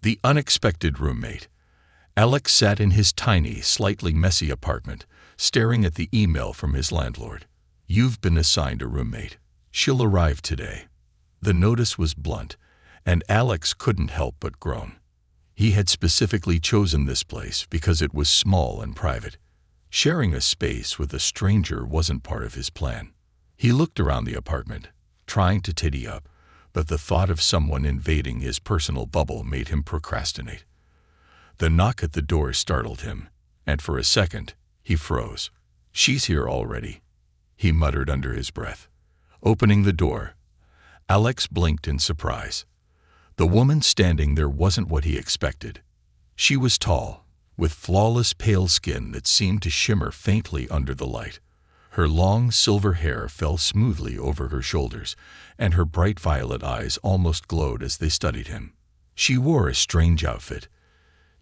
The unexpected roommate. Alex sat in his tiny, slightly messy apartment, staring at the email from his landlord. "You've been assigned a roommate. She'll arrive today." The notice was blunt, and Alex couldn't help but groan. He had specifically chosen this place because it was small and private. Sharing a space with a stranger wasn't part of his plan. He looked around the apartment, trying to tidy up, but the thought of someone invading his personal bubble made him procrastinate. The knock at the door startled him, and for a second, he froze. "She's here already," he muttered under his breath. Opening the door, Alex blinked in surprise. The woman standing there wasn't what he expected. She was tall, with flawless pale skin that seemed to shimmer faintly under the light. Her long silver hair fell smoothly over her shoulders, and her bright violet eyes almost glowed as they studied him. She wore a strange outfit,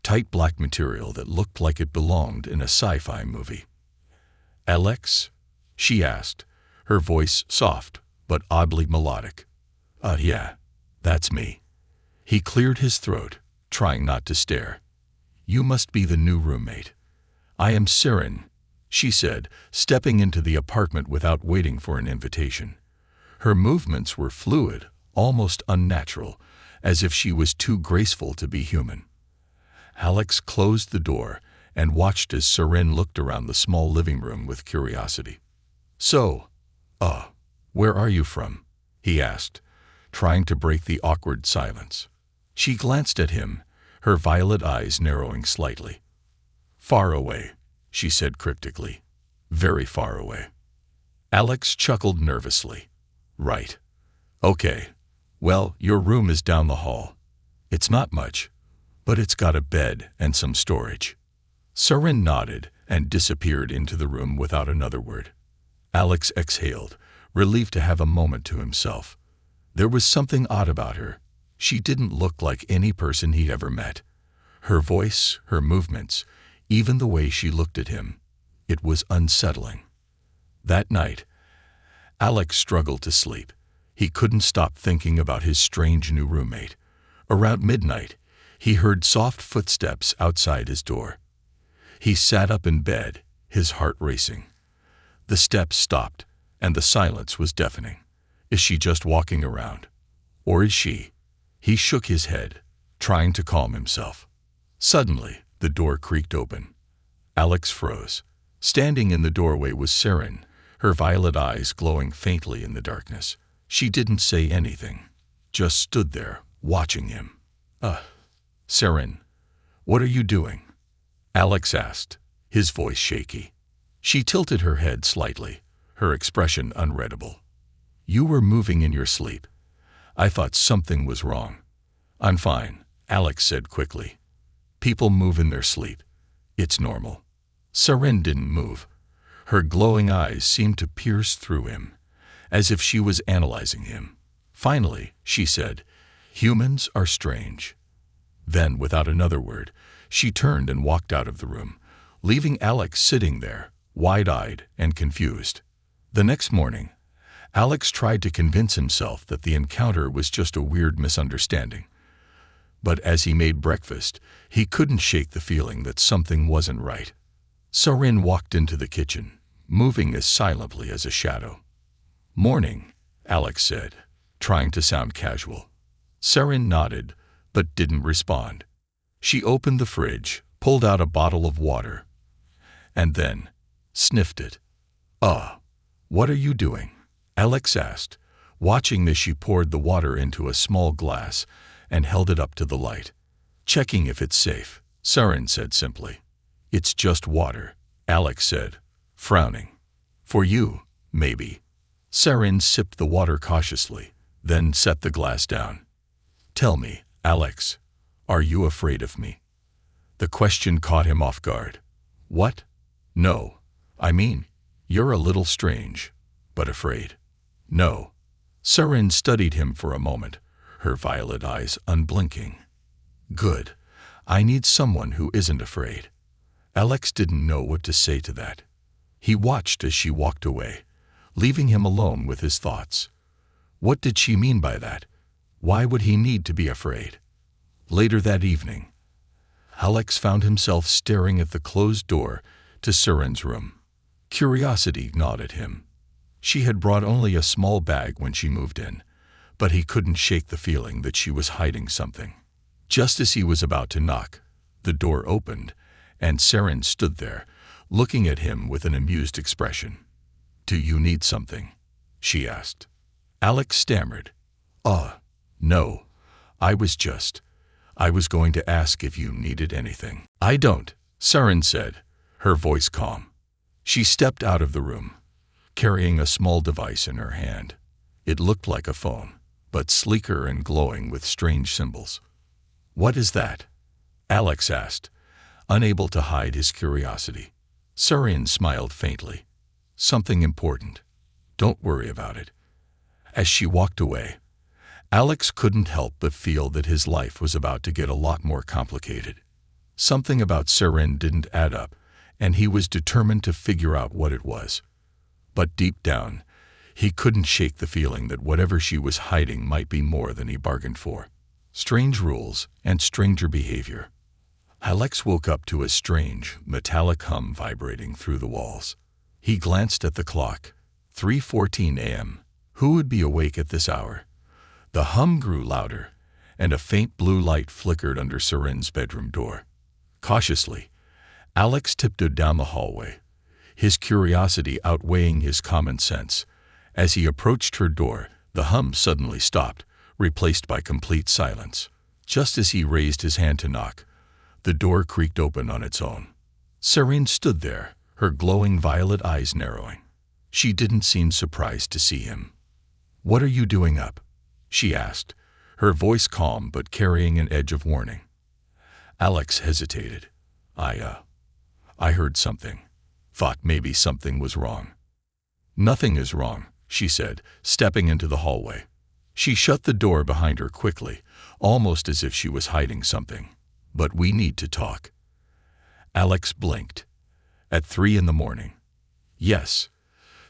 tight black material that looked like it belonged in a sci-fi movie. "Alex?" she asked, her voice soft but oddly melodic. Yeah, that's me." He cleared his throat, trying not to stare. "You must be the new roommate." "I am Siren," she said, stepping into the apartment without waiting for an invitation. Her movements were fluid, almost unnatural, as if she was too graceful to be human. Alex closed the door and watched as Siren looked around the small living room with curiosity. "So, where are you from?" he asked, trying to break the awkward silence. She glanced at him, her violet eyes narrowing slightly. "Far away," she said cryptically. "Very far away." Alex chuckled nervously. "Right. Okay. Well, your room is down the hall. It's not much, but it's got a bed and some storage." Siren nodded and disappeared into the room without another word. Alex exhaled, relieved to have a moment to himself. There was something odd about her. She didn't look like any person he'd ever met. Her voice, her movements, even the way she looked at him. It was unsettling. That night, Alex struggled to sleep. He couldn't stop thinking about his strange new roommate. Around midnight, he heard soft footsteps outside his door. He sat up in bed, his heart racing. The steps stopped, and the silence was deafening. Is she just walking around? Or is she? He shook his head, trying to calm himself. Suddenly, the door creaked open. Alex froze. Standing in the doorway was Siren, her violet eyes glowing faintly in the darkness. She didn't say anything, just stood there, watching him. Siren, what are you doing?" Alex asked, his voice shaky. She tilted her head slightly, her expression unreadable. "You were moving in your sleep. I thought something was wrong." "I'm fine," Alex said quickly. "People move in their sleep. It's normal." Siren didn't move. Her glowing eyes seemed to pierce through him, as if she was analyzing him. Finally, she said, "Humans are strange." Then, without another word, she turned and walked out of the room, leaving Alex sitting there, wide-eyed and confused. The next morning, Alex tried to convince himself that the encounter was just a weird misunderstanding. But as he made breakfast, he couldn't shake the feeling that something wasn't right. Siren walked into the kitchen, moving as silently as a shadow. "Morning," Alex said, trying to sound casual. Siren nodded, but didn't respond. She opened the fridge, pulled out a bottle of water, and then sniffed it. What are you doing?" Alex asked, watching as she poured the water into a small glass and held it up to the light. "Checking if it's safe," Siren said simply. "It's just water," Alex said, frowning. "For you, maybe." Siren sipped the water cautiously, then set the glass down. "Tell me, Alex, are you afraid of me?" The question caught him off guard. "What? No. I mean, you're a little strange, but afraid." "No." Siren studied him for a moment, her violet eyes unblinking. "Good. I need someone who isn't afraid." Alex didn't know what to say to that. He watched as she walked away, leaving him alone with his thoughts. What did she mean by that? Why would he need to be afraid? Later that evening, Alex found himself staring at the closed door to Seren's room. Curiosity gnawed at him. She had brought only a small bag when she moved in, but he couldn't shake the feeling that she was hiding something. Just as he was about to knock, the door opened, and Seren stood there, looking at him with an amused expression. "Do you need something?" she asked. Alex stammered. No. I was going to ask if you needed anything." "I don't," Seren said, her voice calm. She stepped out of the room, carrying a small device in her hand. It looked like a phone, but sleeker and glowing with strange symbols. "What is that?" Alex asked, unable to hide his curiosity. Seren smiled faintly. "Something important. Don't worry about it." As she walked away, Alex couldn't help but feel that his life was about to get a lot more complicated. Something about Seren didn't add up, and he was determined to figure out what it was. But deep down, he couldn't shake the feeling that whatever she was hiding might be more than he bargained for. Strange rules and stranger behavior. Alex woke up to a strange, metallic hum vibrating through the walls. He glanced at the clock. 3:14 a.m. Who would be awake at this hour? The hum grew louder, and a faint blue light flickered under Seren's bedroom door. Cautiously, Alex tiptoed down the hallway, his curiosity outweighing his common sense. As he approached her door, the hum suddenly stopped, replaced by complete silence. Just as he raised his hand to knock, the door creaked open on its own. Seren stood there, her glowing violet eyes narrowing. She didn't seem surprised to see him. "What are you doing up?" she asked, her voice calm but carrying an edge of warning. Alex hesitated. I heard something. Thought maybe something was wrong." "Nothing is wrong," she said, stepping into the hallway. She shut the door behind her quickly, almost as if she was hiding something. "But we need to talk." Alex blinked. "At 3 in the morning?" "Yes."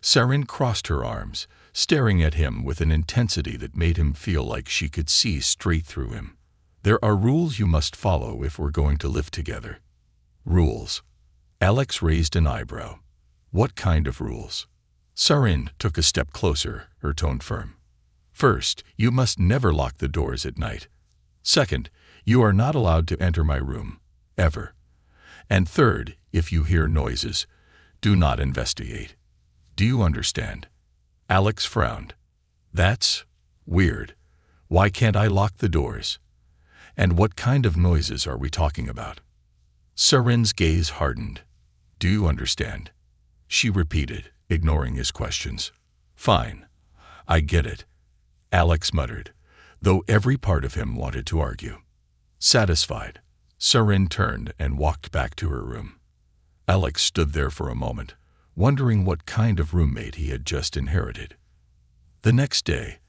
Seren crossed her arms, staring at him with an intensity that made him feel like she could see straight through him. "There are rules you must follow if we're going to live together." "Rules?" Alex raised an eyebrow. "What kind of rules?" Seren took a step closer, her tone firm. "First, you must never lock the doors at night. Second, you are not allowed to enter my room, ever. And third, if you hear noises, do not investigate. Do you understand?" Alex frowned. "That's weird. Why can't I lock the doors? And what kind of noises are we talking about?" Seren's gaze hardened. "Do you understand?" she repeated, ignoring his questions. "Fine. I get it," Alex muttered, though every part of him wanted to argue. Satisfied, Seren turned and walked back to her room. Alex stood there for a moment, wondering what kind of roommate he had just inherited. The next day,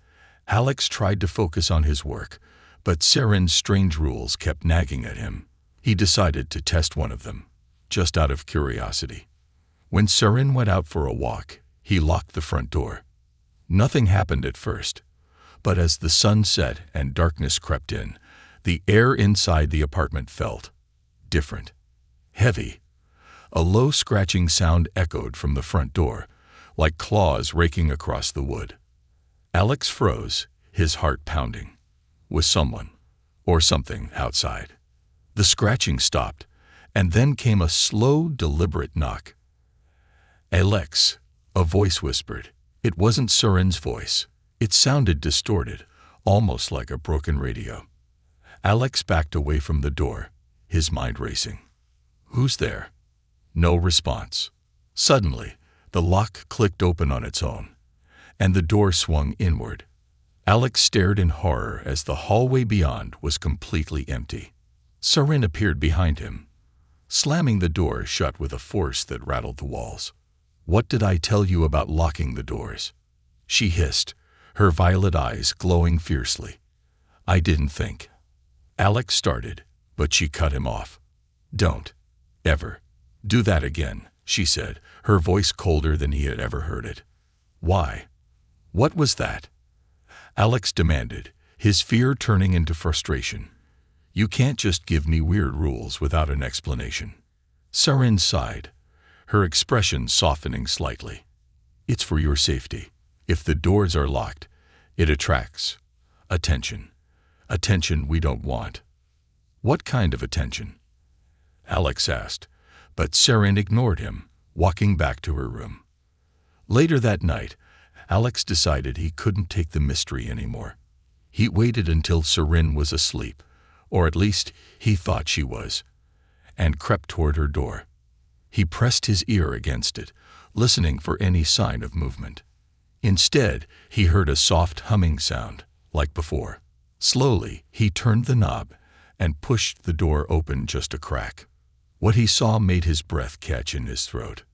Alex tried to focus on his work, but Seren's strange rules kept nagging at him. He decided to test one of them, just out of curiosity. When Seren went out for a walk, he locked the front door. Nothing happened at first, but as the sun set and darkness crept in, the air inside the apartment felt different, heavy. A low scratching sound echoed from the front door, like claws raking across the wood. Alex froze, his heart pounding. Was someone, or something, outside? The scratching stopped, and then came a slow, deliberate knock. "Alex," a voice whispered. It wasn't Seren's voice. It sounded distorted, almost like a broken radio. Alex backed away from the door, his mind racing. "Who's there?" No response. Suddenly, the lock clicked open on its own, and the door swung inward. Alex stared in horror as the hallway beyond was completely empty. Seren appeared behind him, slamming the door shut with a force that rattled the walls. "What did I tell you about locking the doors?" she hissed, her violet eyes glowing fiercely. "I didn't think." Alex started, but she cut him off. "Don't ever do that again," she said, her voice colder than he had ever heard it. "Why? What was that?" Alex demanded, his fear turning into frustration. You can't just give me weird rules without an explanation. Sarin sighed, her expression softening slightly. It's for your safety. If the doors are locked, it attracts attention. Attention we don't want. What kind of attention? Alex asked, but Sarin ignored him, walking back to her room. Later that night, Alex decided he couldn't take the mystery anymore. He waited until Sarin was asleep, or at least he thought she was, and crept toward her door. He pressed his ear against it, listening for any sign of movement. Instead, he heard a soft humming sound, like before. Slowly, he turned the knob and pushed the door open just a crack. What he saw made his breath catch in his throat.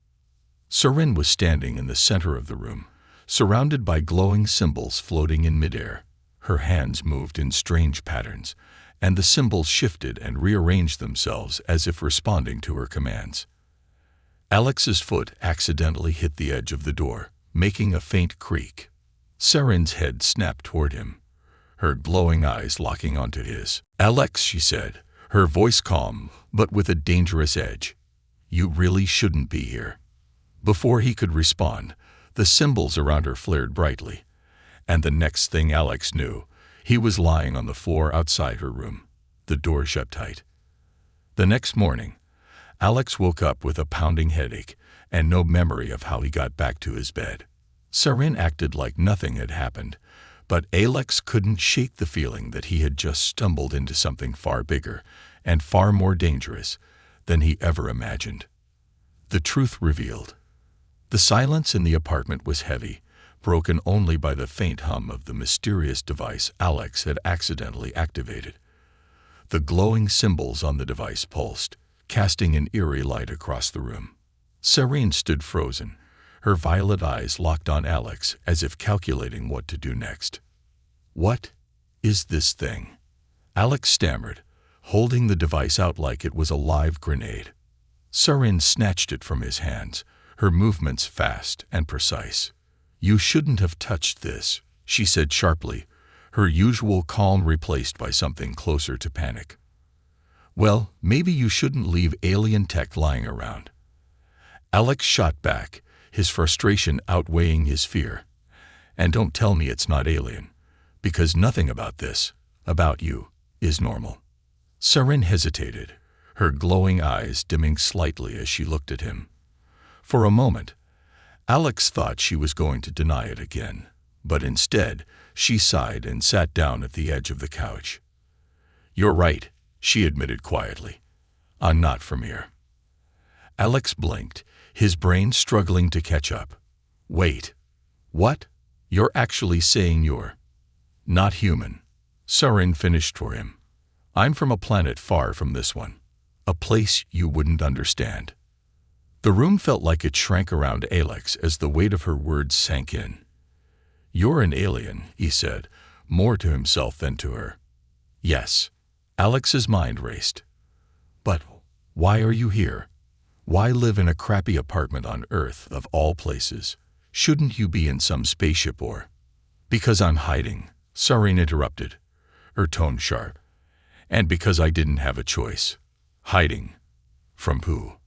Sarin was standing in the center of the room, surrounded by glowing symbols floating in midair. Her hands moved in strange patterns, and the symbols shifted and rearranged themselves as if responding to her commands. Alex's foot accidentally hit the edge of the door, making a faint creak. Sarin's head snapped toward him, her glowing eyes locking onto his. "Alex," she said, her voice calm, but with a dangerous edge. "You really shouldn't be here." Before he could respond, the symbols around her flared brightly, and the next thing Alex knew, he was lying on the floor outside her room, the door shut tight. The next morning, Alex woke up with a pounding headache and no memory of how he got back to his bed. Sarin acted like nothing had happened, but Alex couldn't shake the feeling that he had just stumbled into something far bigger and far more dangerous than he ever imagined. The truth revealed. The silence in the apartment was heavy, broken only by the faint hum of the mysterious device Alex had accidentally activated. The glowing symbols on the device pulsed, casting an eerie light across the room. Sarin stood frozen, her violet eyes locked on Alex as if calculating what to do next. "What is this thing?" Alex stammered, holding the device out like it was a live grenade. Sarin snatched it from his hands, her movements fast and precise. "You shouldn't have touched this," she said sharply, her usual calm replaced by something closer to panic. "Well, maybe you shouldn't leave alien tech lying around." Alex shot back, his frustration outweighing his fear. "And don't tell me it's not alien, because nothing about this, about you, is normal." Sarin hesitated, her glowing eyes dimming slightly as she looked at him. For a moment, Alex thought she was going to deny it again, but instead, she sighed and sat down at the edge of the couch. "You're right," she admitted quietly. "I'm not from here." Alex blinked, his brain struggling to catch up. "Wait. What? You're actually saying you're not human?" Sarin finished for him. "I'm from a planet far from this one. A place you wouldn't understand." The room felt like it shrank around Alex as the weight of her words sank in. "You're an alien," he said, more to himself than to her. "Yes." Alex's mind raced. "But why are you here? Why live in a crappy apartment on Earth, of all places? Shouldn't you be in some spaceship or—" "Because I'm hiding," Sarin interrupted, her tone sharp. "And because I didn't have a choice." "Hiding? From who?"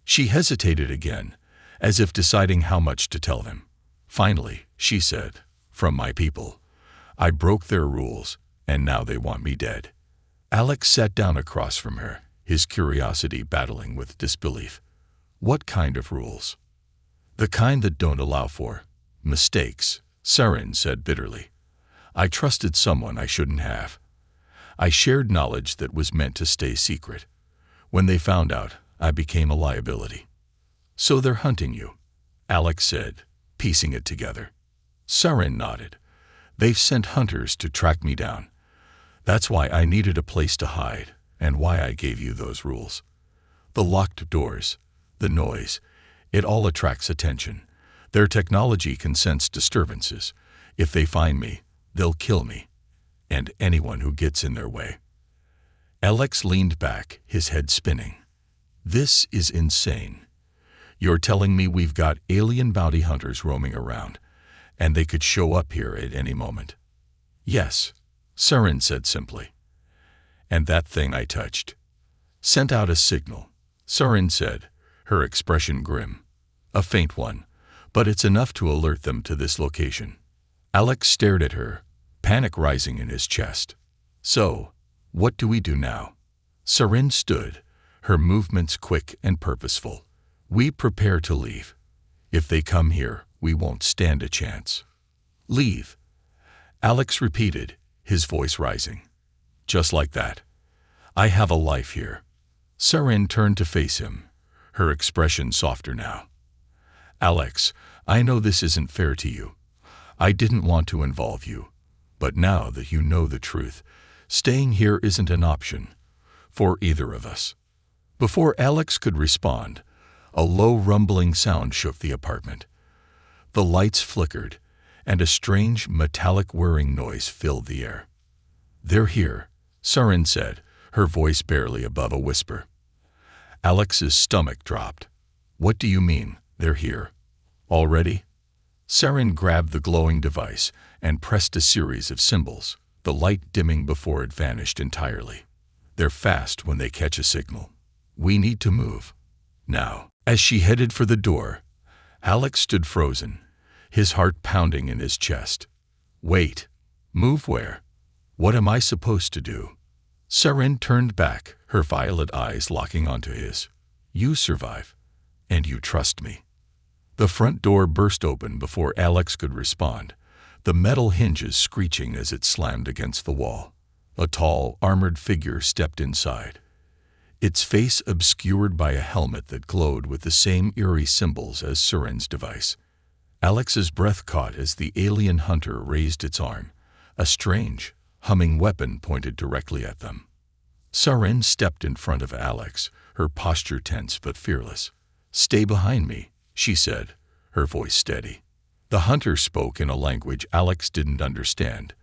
She hesitated again, as if deciding how much to tell him. Finally, she said, "From my people. I broke their rules, and now they want me dead." Alex sat down across from her, his curiosity battling with disbelief. "What kind of rules?" "The kind that don't allow for mistakes," Sarin said bitterly. "I trusted someone I shouldn't have. I shared knowledge that was meant to stay secret. When they found out, I became a liability." "So they're hunting you," Alex said, piecing it together. Sarin nodded. "They've sent hunters to track me down. That's why I needed a place to hide, and why I gave you those rules. The locked doors, the noise, it all attracts attention. Their technology can sense disturbances. If they find me, they'll kill me, and anyone who gets in their way." Alex leaned back, his head spinning. "This is insane. You're telling me we've got alien bounty hunters roaming around, and they could show up here at any moment?" "Yes," Sarin said simply. And that thing I touched sent out a signal, Sarin said, her expression grim. A faint one, but it's enough to alert them to this location. Alex stared at her, panic rising in his chest. So, what do we do now? Sarin stood, her movements quick and purposeful. We prepare to leave. If they come here, we won't stand a chance. Leave, Alex repeated, his voice rising. Just like that. I have a life here. Sarin turned to face him, her expression softer now. Alex, I know this isn't fair to you. I didn't want to involve you. But now that you know the truth, staying here isn't an option for either of us. Before Alex could respond, a low rumbling sound shook the apartment. The lights flickered, and a strange metallic whirring noise filled the air. They're here, Sarin said, her voice barely above a whisper. Alex's stomach dropped. What do you mean, they're here? Already? Sarin grabbed the glowing device and pressed a series of symbols, the light dimming before it vanished entirely. They're fast when they catch a signal. We need to move. Now. As she headed for the door, Alex stood frozen, his heart pounding in his chest. Wait. Move where? What am I supposed to do? Sarin turned back, her violet eyes locking onto his. You survive, and you trust me. The front door burst open before Alex could respond, the metal hinges screeching as it slammed against the wall. A tall, armored figure stepped inside, its face obscured by a helmet that glowed with the same eerie symbols as Sarin's device. Alex's breath caught as the alien hunter raised its arm, a strange, humming weapon pointed directly at them. Sarin stepped in front of Alex, her posture tense but fearless. Stay behind me, she said, her voice steady. The hunter spoke in a language Alex didn't understand,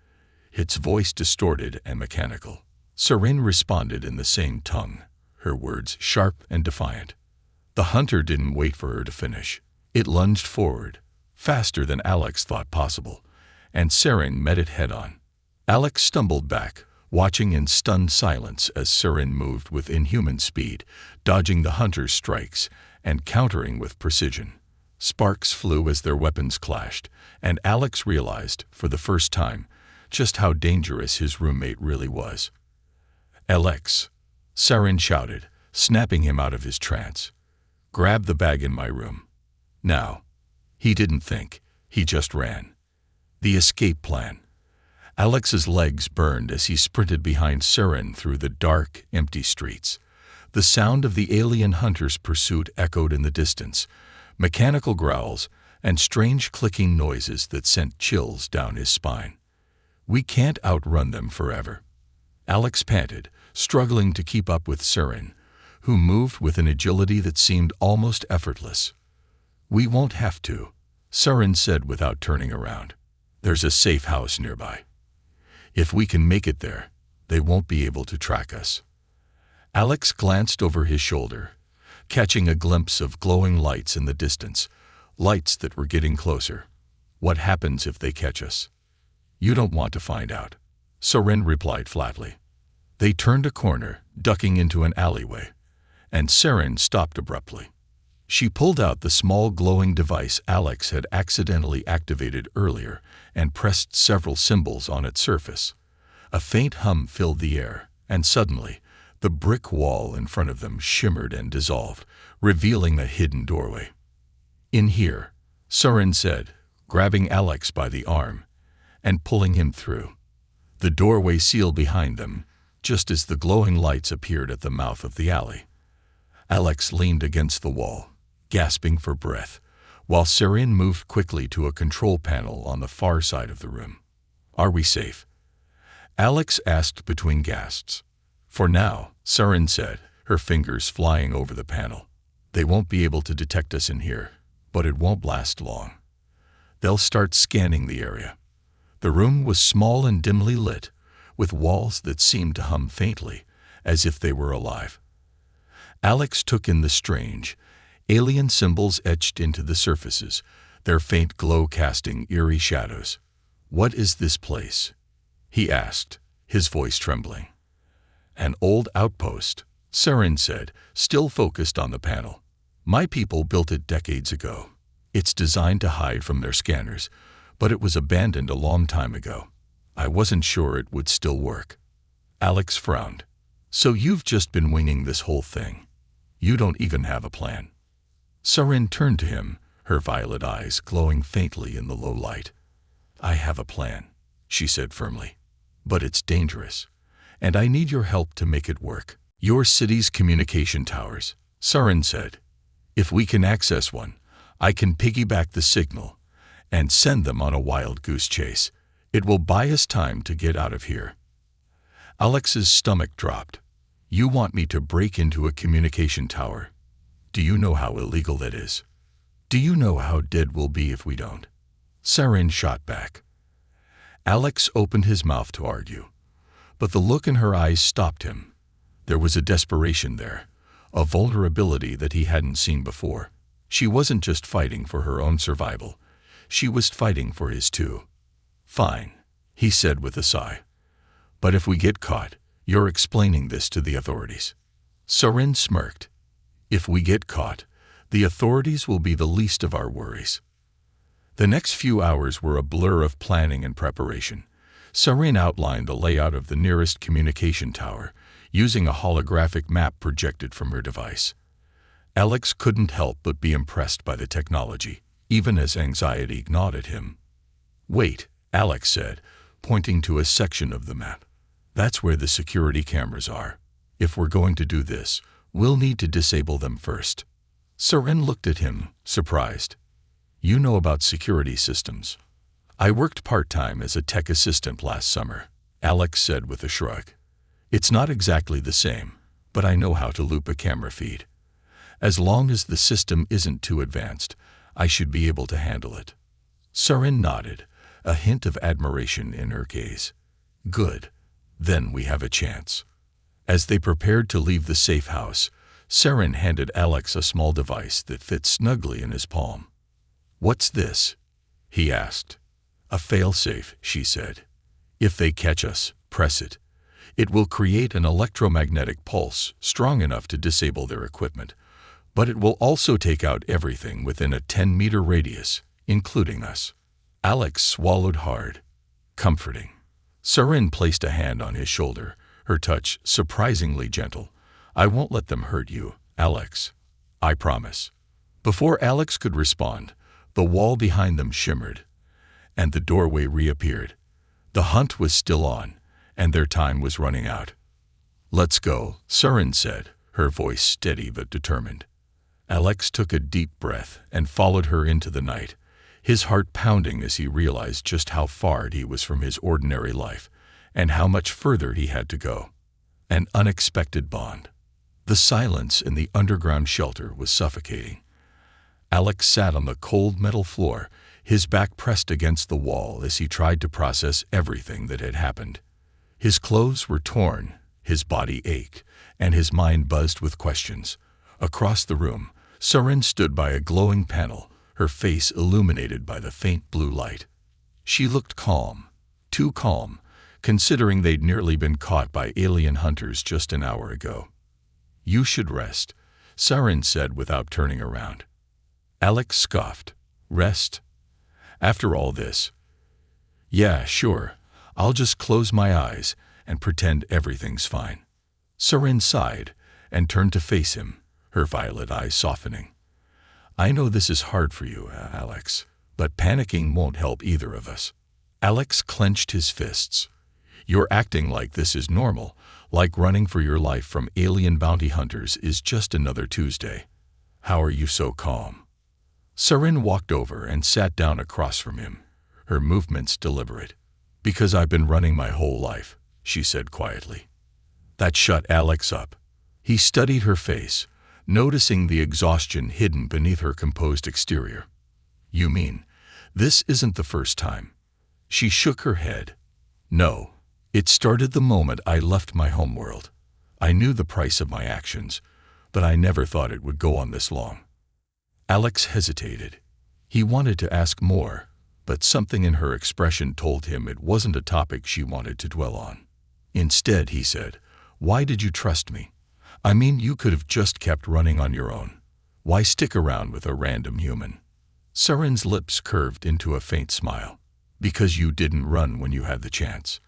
its voice distorted and mechanical. Sarin responded in the same tongue, her words sharp and defiant. The hunter didn't wait for her to finish. It lunged forward, faster than Alex thought possible, and Sarin met it head-on. Alex stumbled back, watching in stunned silence as Sarin moved with inhuman speed, dodging the hunter's strikes and countering with precision. Sparks flew as their weapons clashed, and Alex realized, for the first time, just how dangerous his roommate really was. Alex, Sarin shouted, snapping him out of his trance. Grab the bag in my room. Now. He didn't think, he just ran. The escape plan. Alex's legs burned as he sprinted behind Sarin through the dark, empty streets. The sound of the alien hunter's pursuit echoed in the distance, mechanical growls and strange clicking noises that sent chills down his spine. We can't outrun them forever. Alex panted, struggling to keep up with Sarin, who moved with an agility that seemed almost effortless. We won't have to, Sarin said without turning around. There's a safe house nearby. If we can make it there, they won't be able to track us. Alex glanced over his shoulder, catching a glimpse of glowing lights in the distance, lights that were getting closer. What happens if they catch us? You don't want to find out, Sarin replied flatly. They turned a corner, ducking into an alleyway, and Sarin stopped abruptly. She pulled out the small glowing device Alex had accidentally activated earlier and pressed several symbols on its surface. A faint hum filled the air, and suddenly, the brick wall in front of them shimmered and dissolved, revealing a hidden doorway. In here, Sarin said, grabbing Alex by the arm and pulling him through. The doorway sealed behind them, just as the glowing lights appeared at the mouth of the alley. Alex leaned against the wall, gasping for breath, while Sarin moved quickly to a control panel on the far side of the room. Are we safe? Alex asked between gasps. For now, Sarin said, her fingers flying over the panel. They won't be able to detect us in here, but it won't last long. They'll start scanning the area. The room was small and dimly lit, with walls that seemed to hum faintly, as if they were alive. Alex took in the strange, alien symbols etched into the surfaces, their faint glow casting eerie shadows. What is this place? He asked, his voice trembling. An old outpost, Saren said, still focused on the panel. My people built it decades ago. It's designed to hide from their scanners, but it was abandoned a long time ago. I wasn't sure it would still work. Alex frowned. So you've just been winging this whole thing. You don't even have a plan. Saren turned to him, her violet eyes glowing faintly in the low light. I have a plan, she said firmly. But it's dangerous, and I need your help to make it work. Your city's communication towers, Saren said. If we can access one, I can piggyback the signal and send them on a wild goose chase. It will buy us time to get out of here. Alex's stomach dropped. You want me to break into a communication tower? Do you know how illegal that is? Do you know how dead we'll be if we don't? Saren shot back. Alex opened his mouth to argue, but the look in her eyes stopped him. There was a desperation there, a vulnerability that he hadn't seen before. She wasn't just fighting for her own survival. She was fighting for his too. Fine, he said with a sigh. But if we get caught, you're explaining this to the authorities. Saren smirked. If we get caught, the authorities will be the least of our worries. The next few hours were a blur of planning and preparation. Saren outlined the layout of the nearest communication tower, using a holographic map projected from her device. Alex couldn't help but be impressed by the technology, even as anxiety gnawed at him. Wait, Alex said, pointing to a section of the map. That's where the security cameras are. If we're going to do this, we'll need to disable them first. Saren looked at him, surprised. You know about security systems. I worked part-time as a tech assistant last summer, Alex said with a shrug. It's not exactly the same, but I know how to loop a camera feed. As long as the system isn't too advanced, I should be able to handle it. Saren nodded, a hint of admiration in her gaze. Good. Then we have a chance. As they prepared to leave the safe house, Saren handed Alex a small device that fit snugly in his palm. What's this? He asked. A failsafe, she said. If they catch us, press it. It will create an electromagnetic pulse strong enough to disable their equipment, but it will also take out everything within a 10-meter radius, including us. Alex swallowed hard. Comforting. Saren placed a hand on his shoulder, her touch surprisingly gentle. I won't let them hurt you, Alex. I promise. Before Alex could respond, the wall behind them shimmered, and the doorway reappeared. The hunt was still on, and their time was running out. Let's go, Saren said, her voice steady but determined. Alex took a deep breath and followed her into the night, his heart pounding as he realized just how far he was from his ordinary life and how much further he had to go. An unexpected bond. The silence in the underground shelter was suffocating. Alex sat on the cold metal floor, his back pressed against the wall as he tried to process everything that had happened. His clothes were torn, his body ached, and his mind buzzed with questions. Across the room, Saren stood by a glowing panel, her face illuminated by the faint blue light. She looked calm, too calm, considering they'd nearly been caught by alien hunters just an hour ago. You should rest, Saren said without turning around. Alex scoffed. Rest? After all this? Yeah, sure. I'll just close my eyes and pretend everything's fine. Saren sighed and turned to face him, her violet eyes softening. I know this is hard for you, Alex, but panicking won't help either of us. Alex clenched his fists. You're acting like this is normal, like running for your life from alien bounty hunters is just another Tuesday. How are you so calm? Saren walked over and sat down across from him, her movements deliberate. Because I've been running my whole life, she said quietly. That shut Alex up. He studied her face, noticing the exhaustion hidden beneath her composed exterior. You mean, this isn't the first time? She shook her head. No, it started the moment I left my homeworld. I knew the price of my actions, but I never thought it would go on this long. Alex hesitated. He wanted to ask more, but something in her expression told him it wasn't a topic she wanted to dwell on. Instead, he said, Why did you trust me? I mean, you could have just kept running on your own. Why stick around with a random human? Surin's lips curved into a faint smile. Because you didn't run when you had the chance.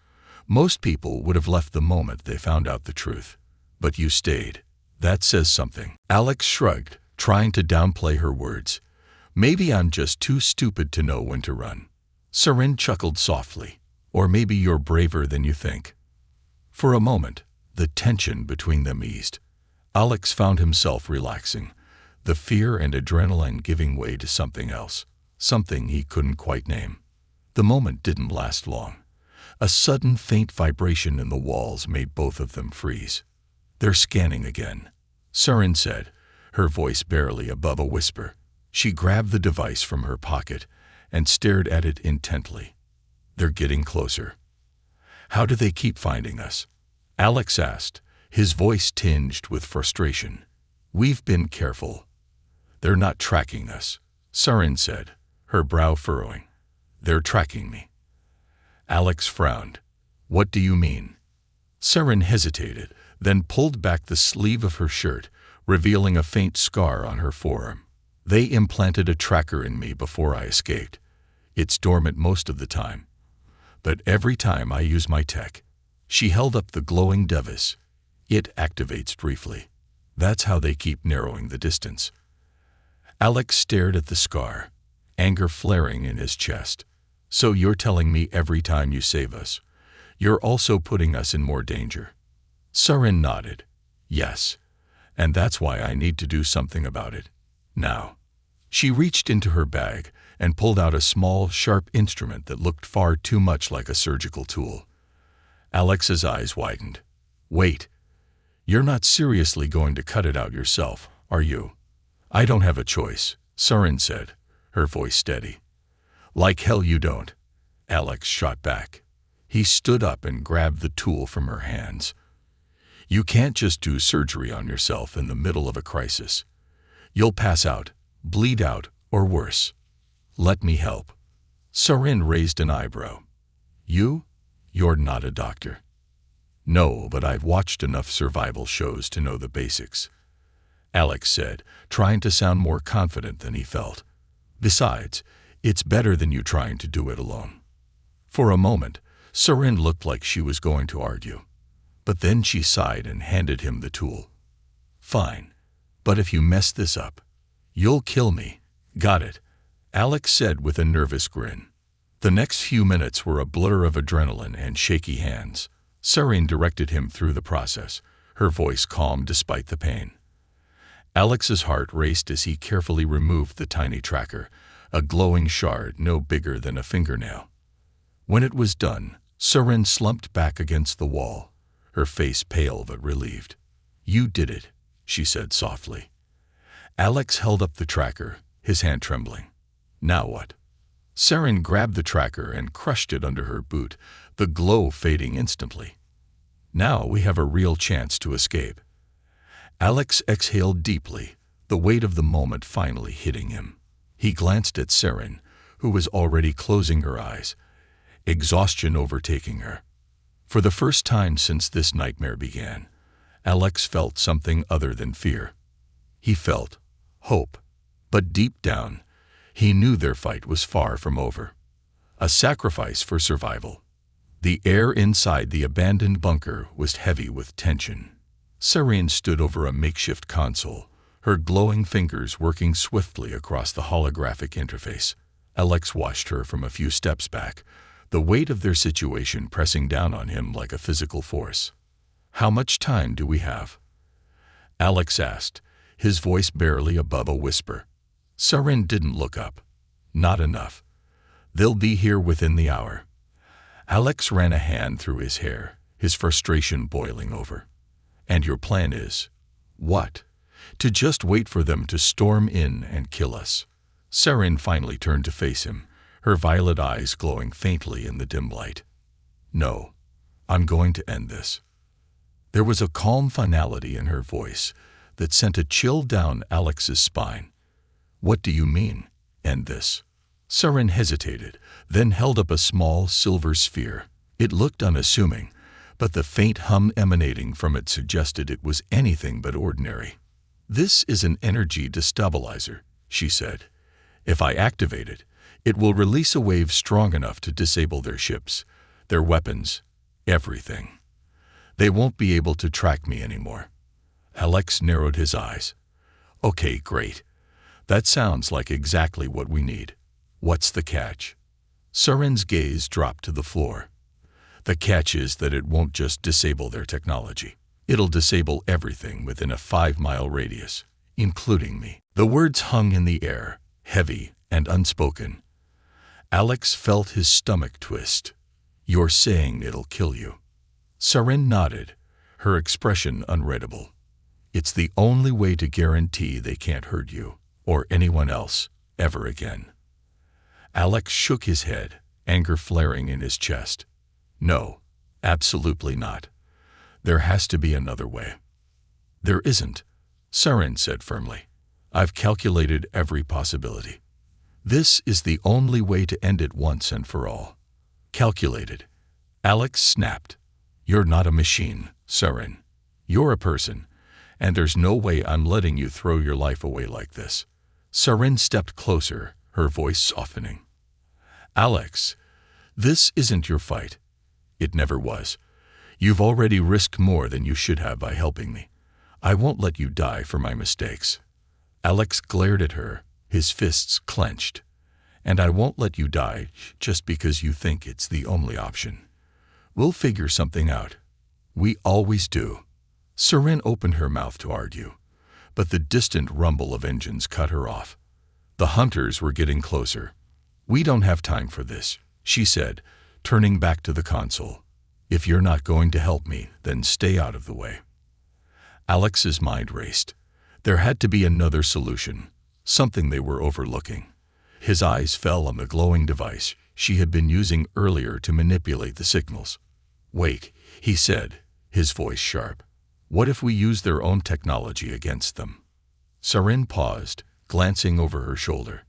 Most people would have left the moment they found out the truth. But you stayed. That says something. Alex shrugged, trying to downplay her words. Maybe I'm just too stupid to know when to run. Surin chuckled softly. Or maybe you're braver than you think. For a moment, the tension between them eased. Alex found himself relaxing, the fear and adrenaline giving way to something else, something he couldn't quite name. The moment didn't last long. A sudden faint vibration in the walls made both of them freeze. They're scanning again, Surin said, her voice barely above a whisper. She grabbed the device from her pocket and stared at it intently. They're getting closer. How do they keep finding us? Alex asked, his voice tinged with frustration. We've been careful. They're not tracking us, Surin said, her brow furrowing. They're tracking me. Alex frowned. What do you mean? Surin hesitated, then pulled back the sleeve of her shirt, revealing a faint scar on her forearm. They implanted a tracker in me before I escaped. It's dormant most of the time. But every time I use my tech, she held up the glowing device. It activates briefly. That's how they keep narrowing the distance. Alex stared at the scar, anger flaring in his chest. So you're telling me every time you save us, you're also putting us in more danger? Surin nodded. Yes, and that's why I need to do something about it. Now. She reached into her bag and pulled out a small, sharp instrument that looked far too much like a surgical tool. Alex's eyes widened. Wait. You're not seriously going to cut it out yourself, are you? I don't have a choice, Surin said, her voice steady. Like hell you don't. Alex shot back. He stood up and grabbed the tool from her hands. You can't just do surgery on yourself in the middle of a crisis. You'll pass out, bleed out, or worse. Let me help. Surin raised an eyebrow. You're not a doctor. No, but I've watched enough survival shows to know the basics, Alex said, trying to sound more confident than he felt. Besides, it's better than you trying to do it alone. For a moment, Surin looked like she was going to argue. But then she sighed and handed him the tool. Fine. But if you mess this up, you'll kill me. Got it, Alex said with a nervous grin. The next few minutes were a blur of adrenaline and shaky hands. Surin directed him through the process, her voice calm despite the pain. Alex's heart raced as he carefully removed the tiny tracker, a glowing shard no bigger than a fingernail. When it was done, Surin slumped back against the wall, her face pale but relieved. You did it, she said softly. Alex held up the tracker, his hand trembling. Now what? Surin grabbed the tracker and crushed it under her boot, the glow fading instantly. Now we have a real chance to escape. Alex exhaled deeply, the weight of the moment finally hitting him. He glanced at Surin, who was already closing her eyes, exhaustion overtaking her. For the first time since this nightmare began, Alex felt something other than fear. He felt hope, but deep down, he knew their fight was far from over. A sacrifice for survival. The air inside the abandoned bunker was heavy with tension. Surin stood over a makeshift console, her glowing fingers working swiftly across the holographic interface. Alex watched her from a few steps back, the weight of their situation pressing down on him like a physical force. How much time do we have? Alex asked, his voice barely above a whisper. Surin didn't look up. Not enough. They'll be here within the hour. Alex ran a hand through his hair, his frustration boiling over. And your plan is? What? To just wait for them to storm in and kill us. Surin finally turned to face him, her violet eyes glowing faintly in the dim light. No, I'm going to end this. There was a calm finality in her voice that sent a chill down Alex's spine. What do you mean, end this? Surin hesitated, then held up a small silver sphere. It looked unassuming, but the faint hum emanating from it suggested it was anything but ordinary. "This is an energy destabilizer," she said. "If I activate it, it will release a wave strong enough to disable their ships, their weapons, everything. They won't be able to track me anymore." Alex narrowed his eyes. "Okay, great. That sounds like exactly what we need. What's the catch?" Saren's gaze dropped to the floor. "The catch is that it won't just disable their technology. It'll disable everything within a 5-mile radius, including me." The words hung in the air, heavy and unspoken. Alex felt his stomach twist. "You're saying it'll kill you?" Saren nodded, her expression unreadable. "It's the only way to guarantee they can't hurt you, or anyone else, ever again." Alex shook his head, anger flaring in his chest. "No, absolutely not. There has to be another way." "There isn't," Saren said firmly. "I've calculated every possibility. This is the only way to end it once and for all." "Calculated?" Alex snapped. "You're not a machine, Saren. You're a person, and there's no way I'm letting you throw your life away like this." Saren stepped closer, her voice softening. "Alex, this isn't your fight. It never was. You've already risked more than you should have by helping me. I won't let you die for my mistakes." Alex glared at her, his fists clenched. "And I won't let you die just because you think it's the only option. We'll figure something out. We always do." Saren opened her mouth to argue, but the distant rumble of engines cut her off. The hunters were getting closer. "We don't have time for this," she said, turning back to the console. "If you're not going to help me, then stay out of the way." Alex's mind raced. There had to be another solution, something they were overlooking. His eyes fell on the glowing device she had been using earlier to manipulate the signals. "Wait," he said, his voice sharp. "What if we use their own technology against them?" Saren paused, glancing over her shoulder.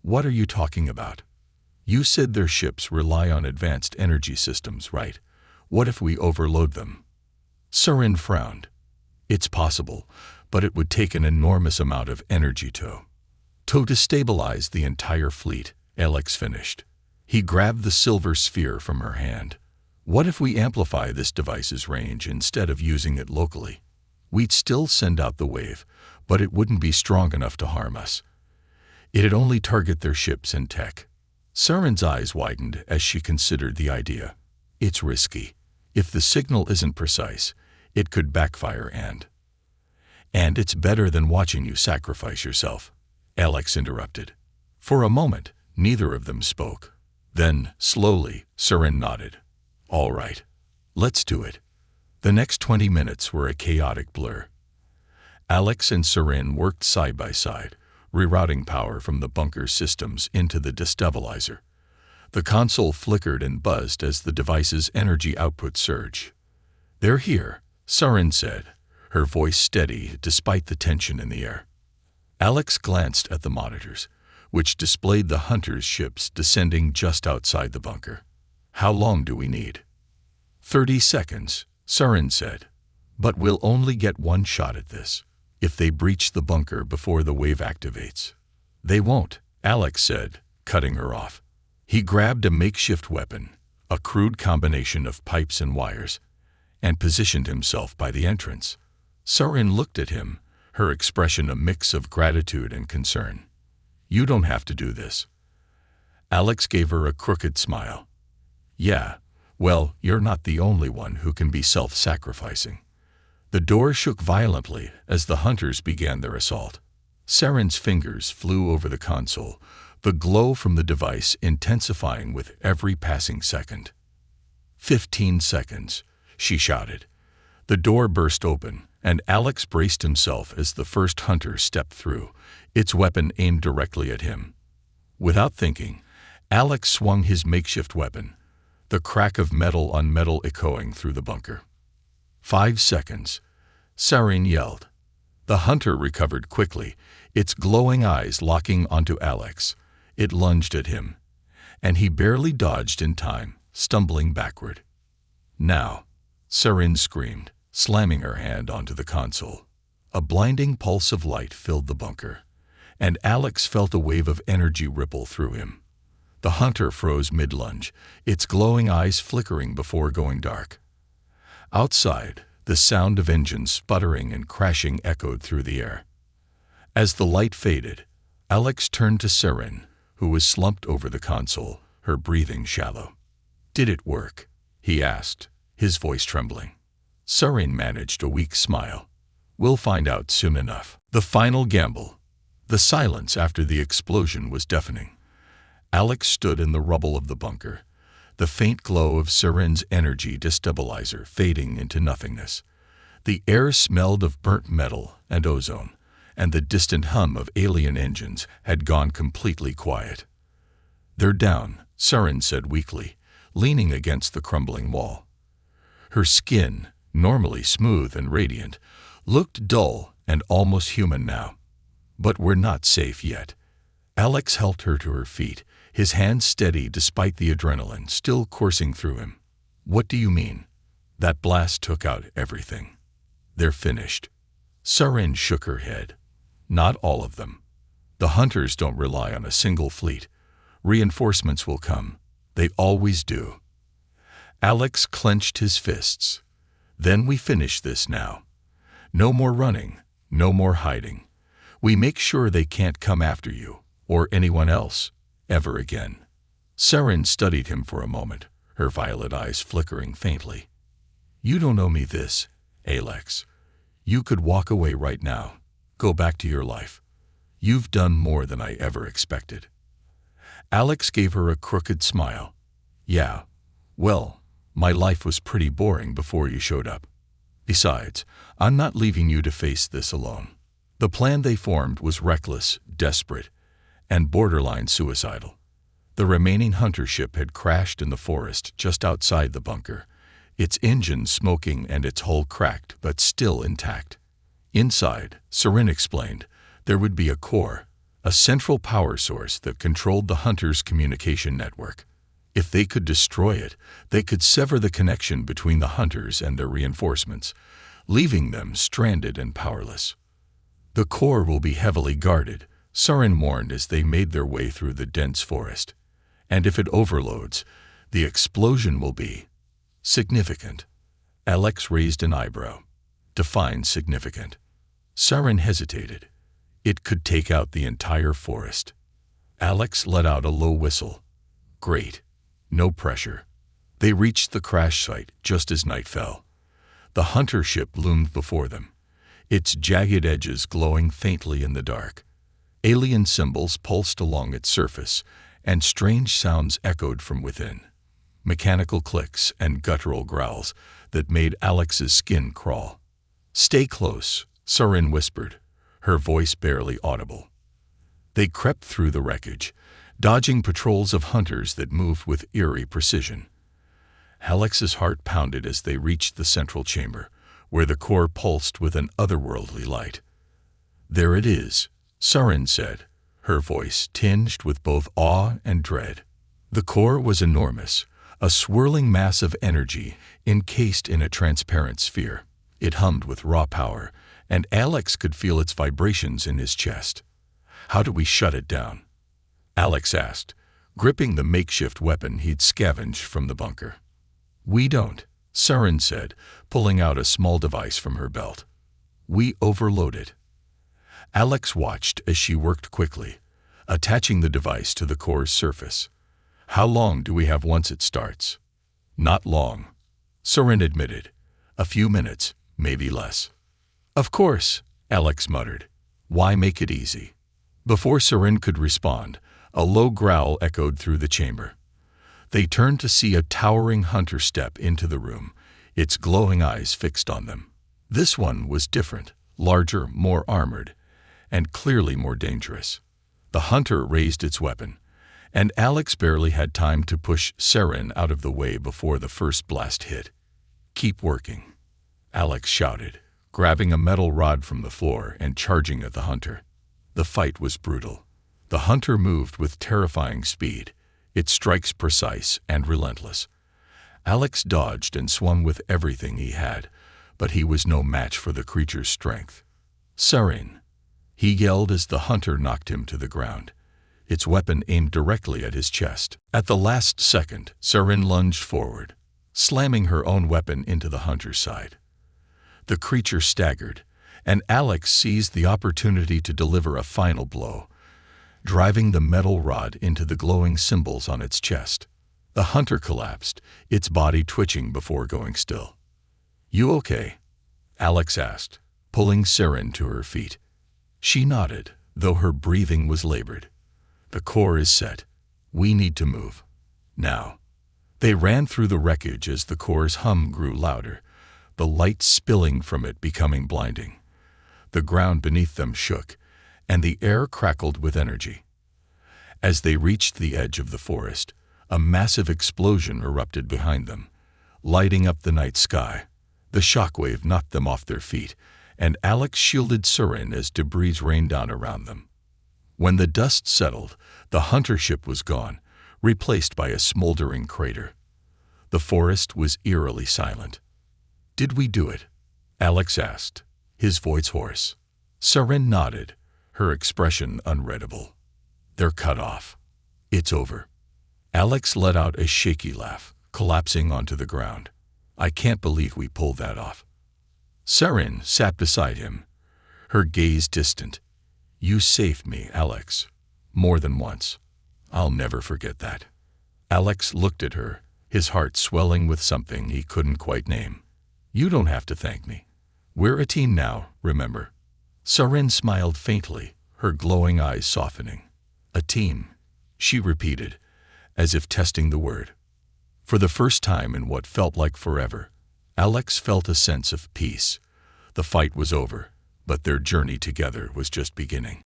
"What are you talking about? You said their ships rely on advanced energy systems, right? What if we overload them?" Saren frowned. "It's possible, but it would take an enormous amount of energy to destabilize the entire fleet," Alex finished. He grabbed the silver sphere from her hand. "What if we amplify this device's range instead of using it locally? We'd still send out the wave, but it wouldn't be strong enough to harm us. It'd only target their ships and tech." Saren's eyes widened as she considered the idea. "It's risky. If the signal isn't precise, it could backfire and it's better than watching you sacrifice yourself," Alex interrupted. For a moment, neither of them spoke. Then, slowly, Saren nodded. "All right. Let's do it." The next 20 minutes were a chaotic blur. Alex and Saren worked side by side, rerouting power from the bunker systems into the destabilizer. The console flickered and buzzed as the device's energy output surged. "They're here," Saren said, her voice steady despite the tension in the air. Alex glanced at the monitors, which displayed the hunters' ships descending just outside the bunker. "How long do we need?" 30 seconds, Saren said. "But we'll only get one shot at this. If they breach the bunker before the wave activates." "They won't," Alex said, cutting her off. He grabbed a makeshift weapon, a crude combination of pipes and wires, and positioned himself by the entrance. Saren looked at him, her expression a mix of gratitude and concern. "You don't have to do this." Alex gave her a crooked smile. "Yeah, well, you're not the only one who can be self-sacrificing." The door shook violently as the hunters began their assault. Saren's fingers flew over the console, the glow from the device intensifying with every passing second. 15 seconds, she shouted. The door burst open, and Alex braced himself as the first hunter stepped through, its weapon aimed directly at him. Without thinking, Alex swung his makeshift weapon, the crack of metal on metal echoing through the bunker. 5 seconds, Saren yelled. The hunter recovered quickly, its glowing eyes locking onto Alex. It lunged at him, and he barely dodged in time, stumbling backward. "Now," Sarin screamed, slamming her hand onto the console. A blinding pulse of light filled the bunker, and Alex felt a wave of energy ripple through him. The hunter froze mid-lunge, its glowing eyes flickering before going dark. Outside, the sound of engines sputtering and crashing echoed through the air. As the light faded, Alex turned to Sarin, who was slumped over the console, her breathing shallow. "Did it work?" he asked, his voice trembling. Sarin managed a weak smile. "We'll find out soon enough." The final gamble. The silence after the explosion was deafening. Alex stood in the rubble of the bunker, the faint glow of Sarin's energy destabilizer fading into nothingness. The air smelled of burnt metal and ozone, and the distant hum of alien engines had gone completely quiet. "They're down," Sarin said weakly, leaning against the crumbling wall. Her skin, normally smooth and radiant, looked dull and almost human now. "But we're not safe yet." Alex helped her to her feet, his hands steady despite the adrenaline still coursing through him. "What do you mean?" "That blast took out everything. They're finished." Sarin shook her head. "Not all of them. The hunters don't rely on a single fleet. Reinforcements will come. They always do." Alex clenched his fists. "Then we finish this now. No more running, no more hiding. We make sure they can't come after you, or anyone else, ever again." Sarin studied him for a moment, her violet eyes flickering faintly. "You don't owe me this, Alex. You could walk away right now, go back to your life. You've done more than I ever expected." Alex gave her a crooked smile. "Yeah, well, my life was pretty boring before you showed up. Besides, I'm not leaving you to face this alone." The plan they formed was reckless, desperate, and borderline suicidal. The remaining hunter ship had crashed in the forest just outside the bunker, its engine smoking and its hull cracked but still intact. Inside, Sarin explained, there would be a core, a central power source that controlled the hunters' communication network. If they could destroy it, they could sever the connection between the hunters and their reinforcements, leaving them stranded and powerless. "The core will be heavily guarded," Sarin warned as they made their way through the dense forest. "And if it overloads, the explosion will be significant." Alex raised an eyebrow. "Define significant." Sarin hesitated. "It could take out the entire forest." Alex let out a low whistle. "Great. No pressure." They reached the crash site just as night fell. The hunter ship loomed before them, its jagged edges glowing faintly in the dark. Alien symbols pulsed along its surface, and strange sounds echoed from within. Mechanical clicks and guttural growls that made Alex's skin crawl. "Stay close," Sarin whispered, her voice barely audible. They crept through the wreckage, dodging patrols of hunters that moved with eerie precision. Alex's heart pounded as they reached the central chamber, where the core pulsed with an otherworldly light. "There it is," Sarin said, her voice tinged with both awe and dread. The core was enormous, a swirling mass of energy encased in a transparent sphere. It hummed with raw power, and Alex could feel its vibrations in his chest. "How do we shut it down?" Alex asked, gripping the makeshift weapon he'd scavenged from the bunker. "We don't," Sarin said, pulling out a small device from her belt. "We overload it." Alex watched as she worked quickly, attaching the device to the core's surface. "How long do we have once it starts?" "Not long," Sarin admitted. "A few minutes, maybe less." "Of course," Alex muttered. "Why make it easy?" Before Sarin could respond, a low growl echoed through the chamber. They turned to see a towering hunter step into the room, its glowing eyes fixed on them. This one was different, larger, more armored, and clearly more dangerous. The hunter raised its weapon, and Alex barely had time to push Sarin out of the way before the first blast hit. "Keep working," Alex shouted, grabbing a metal rod from the floor and charging at the hunter. The fight was brutal. The hunter moved with terrifying speed, its strikes precise and relentless. Alex dodged and swung with everything he had, but he was no match for the creature's strength. "Sarin!" he yelled as the hunter knocked him to the ground, its weapon aimed directly at his chest. At the last second, Sarin lunged forward, slamming her own weapon into the hunter's side. The creature staggered, and Alex seized the opportunity to deliver a final blow, driving the metal rod into the glowing symbols on its chest. The hunter collapsed, its body twitching before going still. "You okay?" Alex asked, pulling Sarin to her feet. She nodded, though her breathing was labored. "The core is set. We need to move. Now." They ran through the wreckage as the core's hum grew louder, the light spilling from it becoming blinding. The ground beneath them shook, and the air crackled with energy. As they reached the edge of the forest, a massive explosion erupted behind them, lighting up the night sky. The shockwave knocked them off their feet, and Alex shielded Sarin as debris rained down around them. When the dust settled, the hunter ship was gone, replaced by a smoldering crater. The forest was eerily silent. "Did we do it?" Alex asked, his voice hoarse. Sarin nodded, her expression unreadable. "They're cut off. It's over." Alex let out a shaky laugh, collapsing onto the ground. "I can't believe we pulled that off." Sarin sat beside him, her gaze distant. "You saved me, Alex. More than once. I'll never forget that." Alex looked at her, his heart swelling with something he couldn't quite name. "You don't have to thank me. We're a team now, remember?" Sarin smiled faintly, her glowing eyes softening. "A team," she repeated, as if testing the word. For the first time in what felt like forever, Alex felt a sense of peace. The fight was over, but their journey together was just beginning.